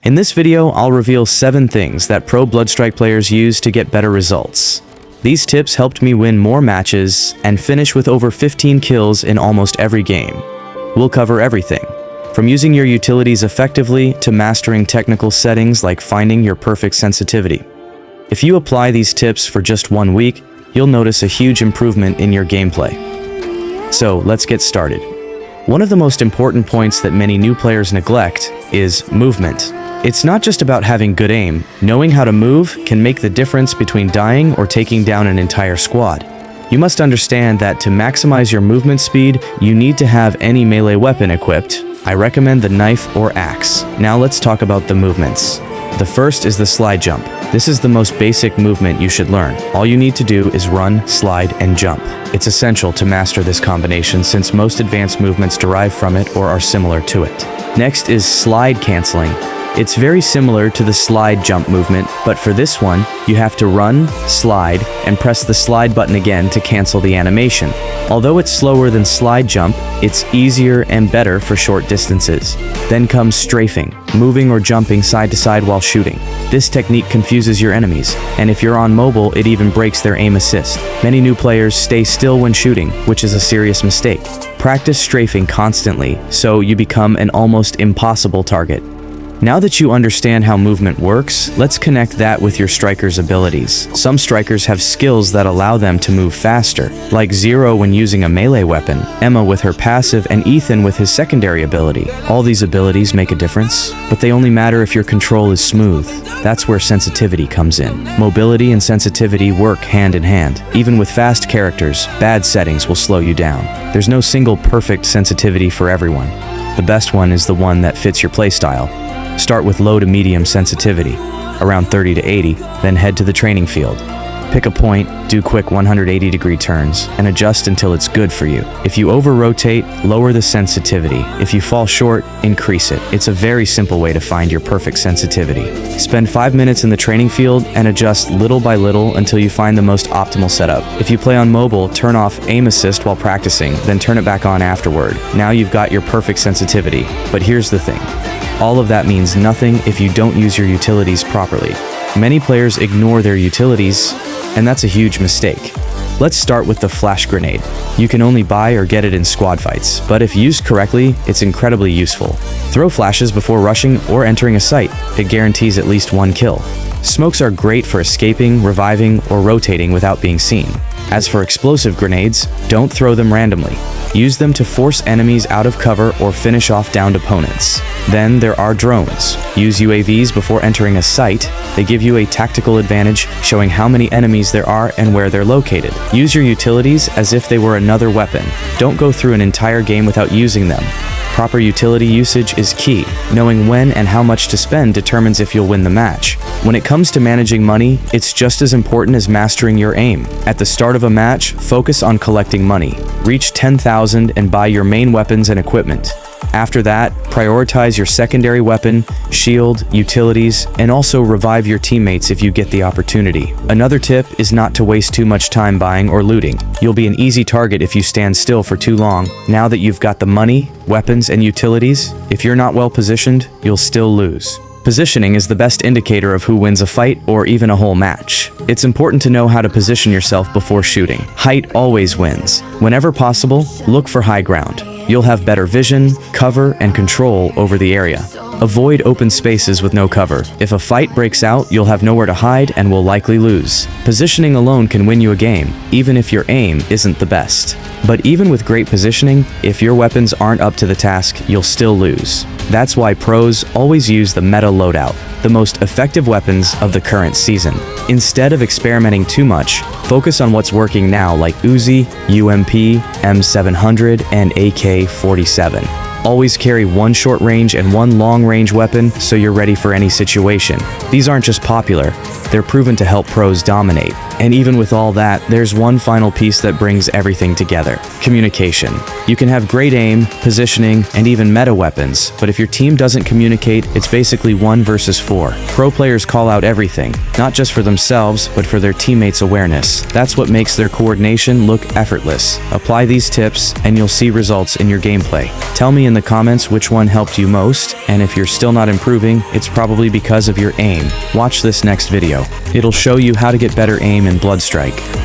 In this video, I'll reveal 7 things that pro BloodStrike players use to get better results. These tips helped me win more matches and finish with over 15 kills in almost every game. We'll cover everything, from using your utilities effectively to mastering technical settings like finding your perfect sensitivity. If you apply these tips for just 1 week, you'll notice a huge improvement in your gameplay. So let's get started. One of the most important points that many new players neglect is movement. It's not just about having good aim. Knowing how to move can make the difference between dying or taking down an entire squad. You must understand that to maximize your movement speed, you need to have any melee weapon equipped. I recommend the knife or axe. Now let's talk about the movements. The first is the slide jump. This is the most basic movement you should learn. All you need to do is run, slide, and jump. It's essential to master this combination since most advanced movements derive from it or are similar to it. Next is slide canceling. It's very similar to the slide jump movement, but for this one, you have to run, slide, and press the slide button again to cancel the animation. Although it's slower than slide jump, it's easier and better for short distances. Then comes strafing, moving or jumping side to side while shooting. This technique confuses your enemies, and if you're on mobile, it even breaks their aim assist. Many new players stay still when shooting, which is a serious mistake. Practice strafing constantly, so you become an almost impossible target. Now that you understand how movement works, let's connect that with your striker's abilities. Some strikers have skills that allow them to move faster, like Zero when using a melee weapon, Emma with her passive, and Ethan with his secondary ability. All these abilities make a difference, but they only matter if your control is smooth. That's where sensitivity comes in. Mobility and sensitivity work hand in hand. Even with fast characters, bad settings will slow you down. There's no single perfect sensitivity for everyone. The best one is the one that fits your playstyle. Start with low to medium sensitivity, around 30 to 80, then head to the training field. Pick a point, do quick 180-degree turns, and adjust until it's good for you. If you over-rotate, lower the sensitivity. If you fall short, increase it. It's a very simple way to find your perfect sensitivity. Spend 5 minutes in the training field and adjust little by little until you find the most optimal setup. If you play on mobile, turn off aim assist while practicing, then turn it back on afterward. Now you've got your perfect sensitivity. But here's the thing. All of that means nothing if you don't use your utilities properly. Many players ignore their utilities, and that's a huge mistake. Let's start with the flash grenade. You can only buy or get it in squad fights, but if used correctly, it's incredibly useful. Throw flashes before rushing or entering a site. It guarantees at least 1 kill. Smokes are great for escaping, reviving, or rotating without being seen. As for explosive grenades, don't throw them randomly. Use them to force enemies out of cover or finish off downed opponents. Then there are drones. Use UAVs before entering a site. They give you a tactical advantage, showing how many enemies there are and where they're located. Use your utilities as if they were another weapon. Don't go through an entire game without using them. Proper utility usage is key. Knowing when and how much to spend determines if you'll win the match. When it comes to managing money, it's just as important as mastering your aim. At the start of a match, focus on collecting money. Reach 10,000 and buy your main weapons and equipment. After that, prioritize your secondary weapon, shield, utilities, and also revive your teammates if you get the opportunity. Another tip is not to waste too much time buying or looting. You'll be an easy target if you stand still for too long. Now that you've got the money, weapons, and utilities, if you're not well positioned, you'll still lose. Positioning is the best indicator of who wins a fight or even a whole match. It's important to know how to position yourself before shooting. Height always wins. Whenever possible, look for high ground. You'll have better vision, cover, and control over the area. Avoid open spaces with no cover. If a fight breaks out, you'll have nowhere to hide and will likely lose. Positioning alone can win you a game, even if your aim isn't the best. But even with great positioning, if your weapons aren't up to the task, you'll still lose. That's why pros always use the meta loadout, the most effective weapons of the current season. Instead of experimenting too much, focus on what's working now like Uzi, UMP, M700, and AK-47. Always carry 1 short range and 1 long range weapon so you're ready for any situation. These aren't just popular, they're proven to help pros dominate. And even with all that, there's one final piece that brings everything together: communication. You can have great aim, positioning, and even meta weapons, but if your team doesn't communicate, it's basically 1 versus 4. Pro players call out everything, not just for themselves, but for their teammates' awareness. That's what makes their coordination look effortless. Apply these tips, and you'll see results in your gameplay. Tell me in the comments which one helped you most, and if you're still not improving, it's probably because of your aim. Watch this next video. It'll show you how to get better aim in BloodStrike.